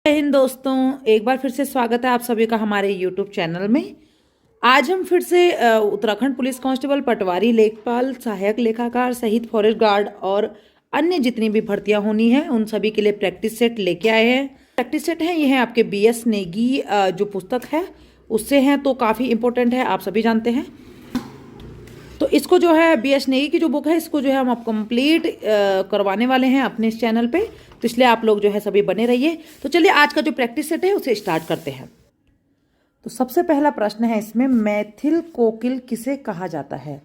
जय हिंद दोस्तों, एक बार फिर से स्वागत है आप सभी का हमारे यूट्यूब चैनल में। आज हम फिर से उत्तराखंड पुलिस कांस्टेबल, पटवारी, लेखपाल, सहायक लेखाकार सहित फॉरेस्ट गार्ड और अन्य जितनी भी भर्तियां होनी है उन सभी के लिए प्रैक्टिस सेट लेके आए हैं। प्रैक्टिस सेट है, ये है आपके BS नेगी जो पुस्तक है उससे हैं, तो काफ़ी इंपॉर्टेंट है, आप सभी जानते हैं। तो इसको जो है BS नेगी की जो बुक है इसको जो है हम कंप्लीट करवाने वाले हैं अपने इस चैनल पे, तो इसलिए आप लोग जो है सभी बने रहिए। तो चलिए आज का जो प्रैक्टिस सेट है उसे स्टार्ट करते हैं। तो सबसे पहला प्रश्न है इसमें, मैथिल कोकिल किसे कहा जाता है?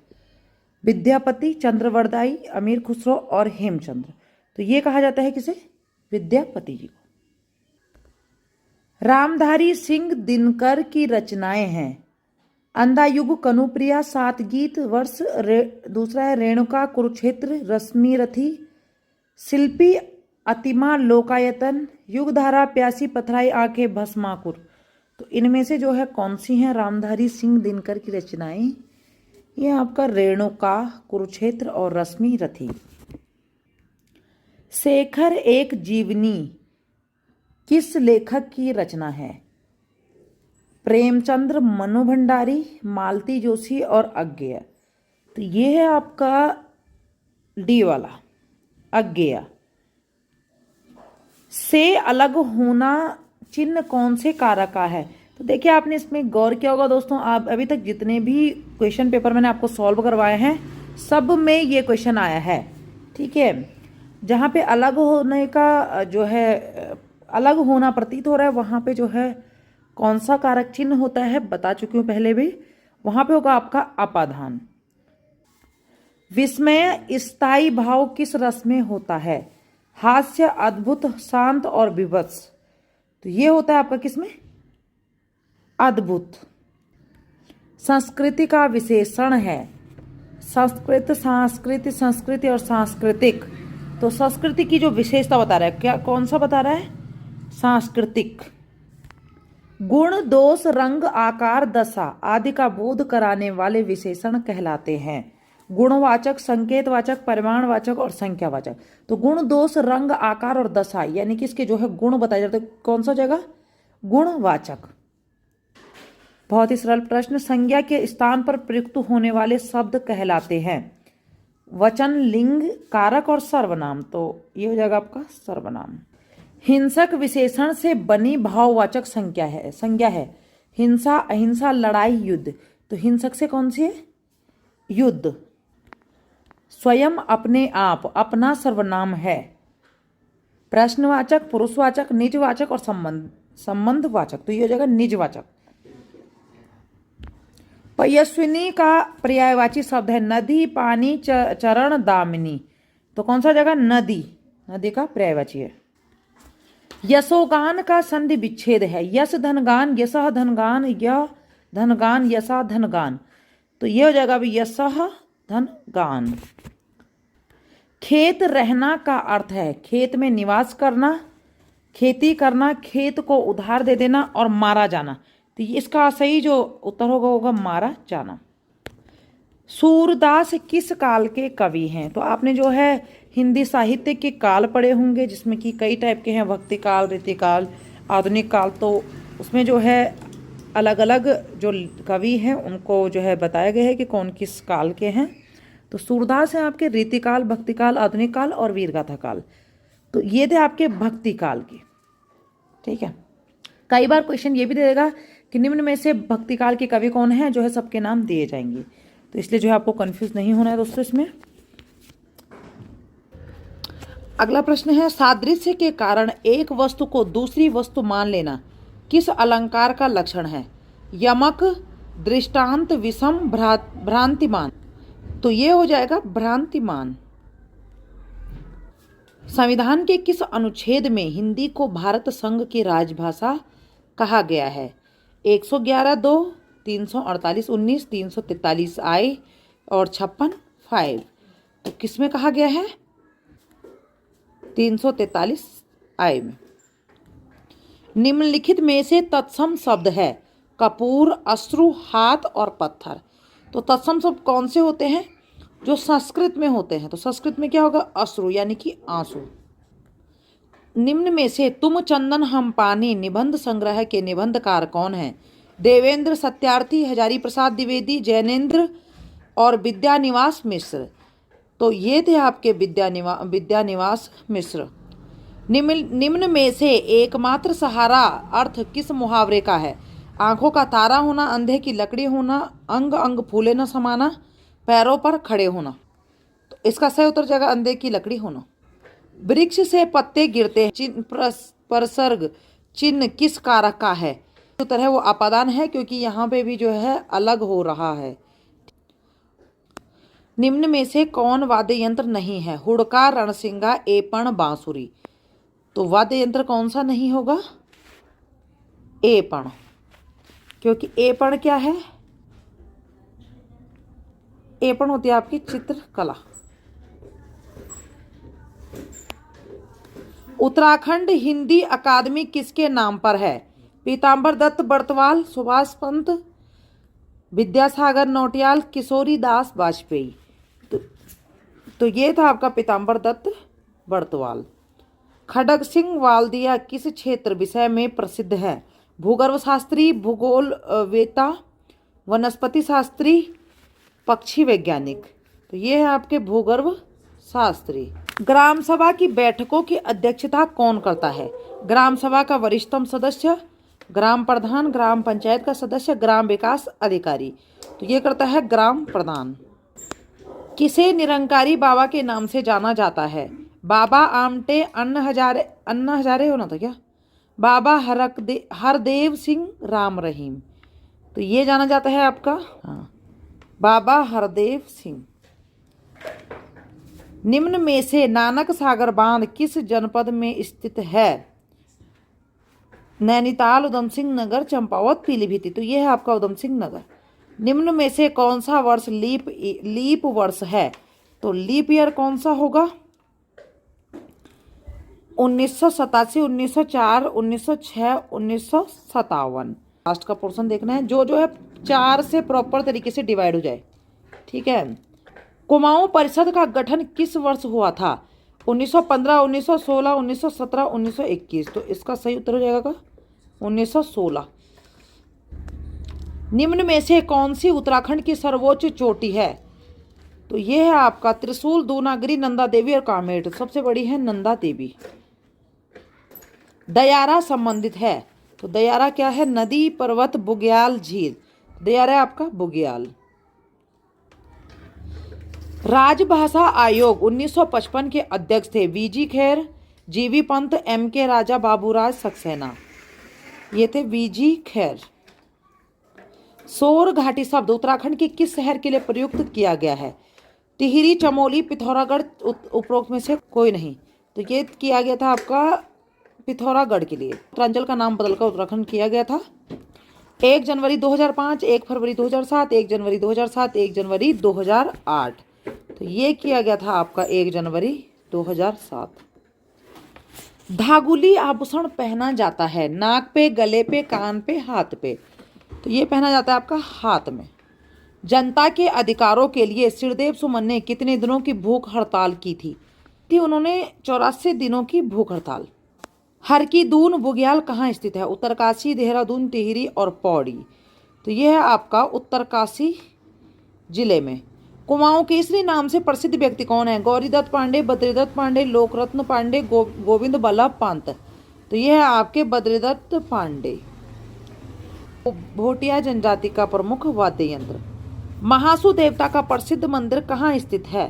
विद्यापति, चंद्रवरदाई, अमीर खुसरो और हेमचंद्र। तो ये कहा जाता है किसे? विद्यापति जी को। रामधारी सिंह दिनकर की रचनाएं हैं अंधायुग, कनुप्रिया, सात गीत, वर्ष, दूसरा है रेणुका, कुरुक्षेत्र, रश्मिरथी, शिल्पी, अतिमा, लोकायतन, युगधारा, प्यासी पथराई आंखें, भस्माकुर। तो इनमें से जो है कौन सी हैं रामधारी सिंह दिनकर की रचनाएं? ये आपका रेणुका, कुरुक्षेत्र और रश्मिरथी। शेखर एक जीवनी किस लेखक की रचना है? प्रेमचंद्र, मनु भंडारी, मालती जोशी और अज्ञेय। तो ये है आपका डी वाला, अज्ञेय। से अलग होना चिन्ह कौन से कारक का है? तो देखिए आपने इसमें गौर किया होगा दोस्तों, आप अभी तक जितने भी क्वेश्चन पेपर मैंने आपको सॉल्व करवाए हैं सब में ये क्वेश्चन आया है, ठीक है। जहाँ पे अलग होने का जो है अलग होना प्रतीत हो रहा है वहाँ पे जो है कौन सा कारक चिन्ह होता है बता चुकी हूँ पहले भी, वहां पे होगा आपका अपाधान। विस्मय स्थायी भाव किस रस में होता है? हास्य, अद्भुत, शांत और विभत्स। तो ये होता है आपका किसमें? अद्भुत। संस्कृति का विशेषण है संस्कृत, सांस्कृतिक, संस्कृति और सांस्कृतिक। तो संस्कृति की जो विशेषता बता रहा है, क्या कौन सा बता रहा है? सांस्कृतिक। गुण, दोष, रंग, आकार, दशा आदि का बोध कराने वाले विशेषण कहलाते हैं। गुणवाचक, संकेतवाचक, परिमाणवाचक और संख्यावाचक। तो गुण, दोष, रंग, आकार और दशा यानी कि इसके जो है गुण बताए जाते हैं, कौन सा जगह? गुणवाचक। बहुत ही सरल प्रश्न, संज्ञा के स्थान पर प्रयुक्त होने वाले शब्द कहलाते हैं वचन, लिंग, कारक और सर्वनाम। तो ये हो जाएगा आपका सर्वनाम। हिंसक विशेषण से बनी भाववाचक संज्ञा है हिंसा, अहिंसा, लड़ाई, युद्ध। तो हिंसक से कौन सी है? युद्ध। स्वयं, अपने आप, अपना सर्वनाम है। प्रश्नवाचक, पुरुषवाचक, निजवाचक और संबंधवाचक। तो ये हो जाएगा निजवाचक। पयस्विनी का पर्यायवाची शब्द है नदी, पानी, चरण, दामिनी। तो कौन सा जगह? नदी। नदी का पर्यायवाची है। यशोगान का संधि विच्छेद है यश धनगान, यशः धनगान, य धनगान, यशा धनगान। तो ये हो जाएगा अभी यशः धनगान। खेत रहना का अर्थ है खेत में निवास करना, खेती करना, खेत को उधार दे देना और मारा जाना। तो इसका सही जो उत्तर होगा मारा जाना। सूरदास किस काल के कवि हैं? तो आपने जो है हिंदी साहित्य के काल पढ़े होंगे जिसमें कि कई टाइप के हैं, भक्ति काल, रीति काल, आधुनिक काल। तो उसमें जो है अलग अलग जो कवि हैं उनको जो है बताया गया है कि कौन किस काल के हैं। तो सूरदास हैं आपके रीति काल, भक्ति काल, आधुनिक काल और वीरगाथा काल। तो ये थे आपके भक्ति काल के, ठीक है। कई बार क्वेश्चन ये भी दे देगा कि निम्न में से भक्ति काल के कवि कौन है, जो है सबके नाम दिए जाएंगे। तो इसलिए जो है आपको कंफ्यूज नहीं होना है दोस्तों इसमें। अगला प्रश्न है, सादृश्य के कारण एक वस्तु को दूसरी वस्तु मान लेना किस अलंकार का लक्षण है? यमक, दृष्टांत, विषम, भ्रांतिमान। तो ये हो जाएगा भ्रांतिमान। संविधान के किस अनुच्छेद में हिंदी को भारत संघ की राजभाषा कहा गया है? 111(2), 348(19), 343(I) और 56(5). तो किसमें कहा गया है? 343(I) में। निम्नलिखित में से तत्सम शब्द है कपूर, अश्रु, हाथ और पत्थर। तो तत्सम शब्द कौन से होते हैं? जो संस्कृत में होते हैं। तो संस्कृत में क्या होगा? अश्रु यानी कि आंसू। निम्न में से तुम चंदन हम पानी निबंध संग्रह के निबंधकार कौन हैं? देवेंद्र सत्यार्थी, हजारी प्रसाद द्विवेदी, जैनेन्द्र और विद्यानिवास मिश्र। तो ये थे आपके विद्यानिवास मिश्र। निम्न में से एकमात्र सहारा अर्थ किस मुहावरे का है? आंखों का तारा होना, अंधे की लकड़ी होना, अंग अंग फूले न समाना, पैरों पर खड़े होना। तो इसका सही उत्तर जाएगा अंधे की लकड़ी होना। वृक्ष से पत्ते गिरते हैं, चिन्ह प्रसर्ग चिन्ह किस कारक का है? उत्तर है वो अपादान है, क्योंकि यहाँ पे भी जो है अलग हो रहा है। निम्न में से कौन वाद्य यंत्र नहीं है? हुड़का, रणसिंगा, एपण, बांसुरी। तो वाद्य यंत्र कौन सा नहीं होगा? एपण, क्योंकि एपण क्या है? एपण होती है आपकी चित्रकला। उत्तराखंड हिंदी अकादमी किसके नाम पर है? पीताम्बर दत्त बर्तवाल, सुभाष पंत, विद्यासागर नौटियाल, किशोरी दास वाजपेयी। तो ये था आपका पीताम्बर दत्त बर्तवाल। खड़ग सिंह वाल्दिया किस क्षेत्र विषय में प्रसिद्ध है? भूगर्भ शास्त्री, भूगोल वेता, वनस्पति शास्त्री, पक्षी वैज्ञानिक। तो ये है आपके भूगर्भ शास्त्री। ग्राम सभा की बैठकों की अध्यक्षता कौन करता है? ग्राम सभा का वरिष्ठतम सदस्य, ग्राम प्रधान, ग्राम पंचायत का सदस्य, ग्राम विकास अधिकारी। तो ये करता है ग्राम प्रधान। किसे निरंकारी बाबा के नाम से जाना जाता है? बाबा आमटे, अन्ना हजारे होना था क्या? बाबा हरदेव सिंह राम रहीम। तो ये जाना जाता है आपका, हाँ, बाबा हरदेव सिंह। निम्न में से नानक सागर बांध किस जनपद में स्थित है? नैनीताल, उधम सिंह नगर, चंपावत, पीलीभीत। तो यह है आपका उधम सिंह नगर। निम्न में से कौन सा वर्ष लीप वर्ष है? तो लीप ईयर कौन सा होगा? 1987, 1904, 1906, 1957। लास्ट का पोर्शन देखना है, जो है 4 से प्रॉपर तरीके से डिवाइड हो जाए। ठीक है। कुमाऊं परिषद का गठन किस वर्ष हुआ था? 1915, 1916, 1917, 1921। तो इसका सही उत्तर हो जाएगा 1916। निम्न में से कौन सी उत्तराखंड की सर्वोच्च चोटी है? तो ये है आपका त्रिशूल, दूनागिरी, नंदा देवी और कामेट। सबसे बड़ी है नंदा देवी। दयारा संबंधित है, तो दयारा क्या है? नदी, पर्वत, बुग्याल, झील। दयारा है आपका बुग्याल। राजभाषा आयोग 1955 के अध्यक्ष थे वीजी खैर, जीवी पंत, एमके राजा, बाबूराज सक्सेना। ये थे वीजी खैर। सोर घाटी शब्द उत्तराखंड के किस शहर के लिए प्रयुक्त किया गया है? टिहरी, चमोली, पिथौरागढ़, उपरोक्त में से कोई नहीं। तो ये किया गया था आपका पिथौरागढ़ के लिए। उत्तरांचल का नाम बदलकर उत्तराखंड किया गया था। 1 जनवरी 2005, 1 फरवरी 2007, 1 जनवरी 2007, 1 जनवरी 2008। तो ये किया गया था आपका 1 जनवरी 2007। धागुली आभूषण पहना जाता है नाक पे, गले पे, कान पे, हाथ पे। तो ये पहना जाता है आपका हाथ में। जनता के अधिकारों के लिए श्रीदेव सुमन ने कितने दिनों की भूख हड़ताल की थी? उन्होंने 84 दिनों की भूख हड़ताल। हर की दून बुग्याल कहाँ स्थित है? उत्तरकाशी, देहरादून, टिहरी और पौड़ी। तो यह है आपका उत्तरकाशी जिले में। कुमाऊं केसरी नाम से प्रसिद्ध व्यक्ति कौन है? गौरीदत्त पांडे, बद्रीदत्त पांडे, लोकरत्न पांडे, गोविंद बल्लभ पंत। तो यह है आपके बद्रीदत्त पांडे। भोटिया जनजाति का प्रमुख वाद्य यंत्र। महासु देवता का प्रसिद्ध मंदिर कहाँ स्थित है?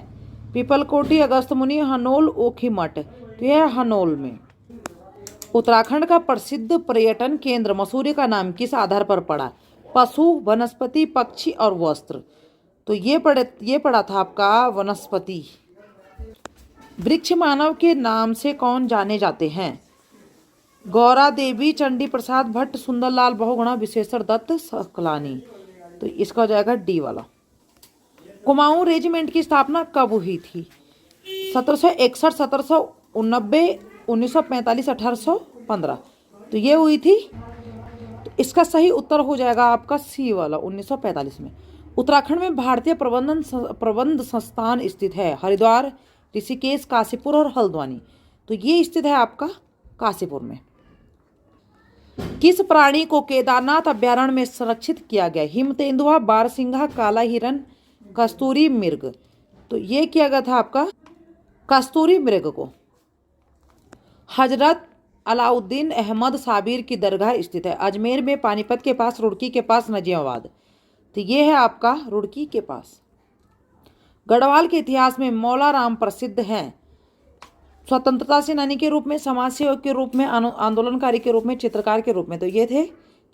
पीपलकोटी, अगस्त्यमुनि, हनोल, ओखीमठ। तो यह है हनोल में। उत्तराखंड का प्रसिद्ध पर्यटन केंद्र मसूरी का नाम किस आधार पर पड़ा? पशु, वनस्पति, पक्षी और वस्त्र। तो ये पड़ा था आपका वनस्पति। वृक्ष मानव के नाम से कौन जाने जाते हैं? गौरा देवी, चंडी प्रसाद भट्ट, सुंदरलाल बहुगुणा, विशेश्वर दत्त सकलानी। तो इसका हो जाएगा डी वाला। कुमाऊं रेजिमेंट की स्थापना कब हुई थी? 1761, 1789, 1945, 1815। तो ये हुई थी। तो इसका सही उत्तर हो जाएगा आपका सी वाला 1945 में। उत्तराखंड में भारतीय प्रबंध संस्थान स्थित है हरिद्वार, ऋषिकेश, काशीपुर और हल्द्वानी। तो ये स्थित है आपका काशीपुर में। किस प्राणी को केदारनाथ अभ्यारण्य में संरक्षित किया गया? हिम तेंदुआ, बारहसिंघा, काला हिरन, कस्तूरी मृग। तो ये किया गया था आपका कस्तूरी मृग को। हजरत अलाउद्दीन अहमद साबिर की दरगाह स्थित है? अजमेर में, पानीपत के पास, रुड़की के पास, नजीमाबाद। तो ये है आपका रुड़की के पास। गढ़वाल के इतिहास में मौला राम प्रसिद्ध हैं स्वतंत्रता सेनानी के रूप में, समाज सेवक के रूप में, आंदोलनकारी के रूप में, चित्रकार के रूप में। तो ये थे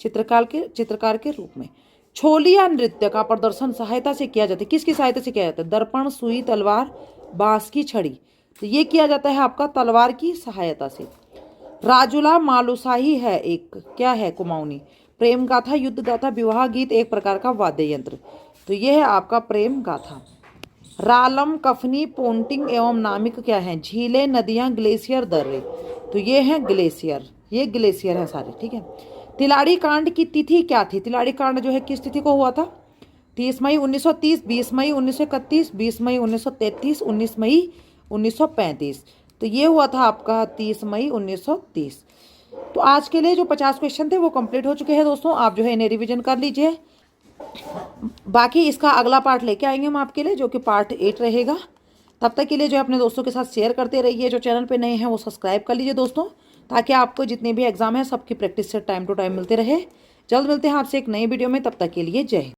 चित्रकार के रूप में। छोलिया नृत्य का प्रदर्शन सहायता से किया जाता है? किसकी सहायता से किया जाता है? दर्पण, सुई, तलवार, बांस की छड़ी। तो ये किया जाता है आपका तलवार की सहायता से। राजुला मालुसाही है एक, क्या है? कुमाऊनी। प्रेम गाथा, युद्ध गाथा, विवाह गीत, एक प्रकार का वाद्य यंत्र। तो ये है आपका प्रेम गाथा। रालम, कफनी, पोंटिंग एवं नामिक क्या है? झीलें, नदियां, ग्लेशियर, दर्रे। तो ये हैं ग्लेशियर, ये ग्लेशियर है सारे, ठीक है। तिलाड़ी कांड की तिथि क्या थी? तिलाड़ी कांड जो है किस तिथि को हुआ था? 30 मई 1930, 20 मई 1931, 20 मई 1933, 19 मई 1935। तो ये हुआ था आपका 30 मई 1930। तो आज के लिए जो 50 क्वेश्चन थे वो कंप्लीट हो चुके हैं दोस्तों। आप जो है इन्हें रिविजन कर लीजिए। बाकी इसका अगला पार्ट लेके आएंगे हम आपके लिए, जो कि पार्ट 8 रहेगा। तब तक के लिए जो है अपने दोस्तों के साथ शेयर करते रहिए। जो चैनल पे नए हैं वो सब्सक्राइब कर लीजिए दोस्तों, ताकि आपको जितने भी एग्जाम है सबकी प्रैक्टिस से टाइम टू टाइम मिलते रहे। जल्द मिलते हैं आपसे एक नई वीडियो में, तब तक के लिए जय हिंद।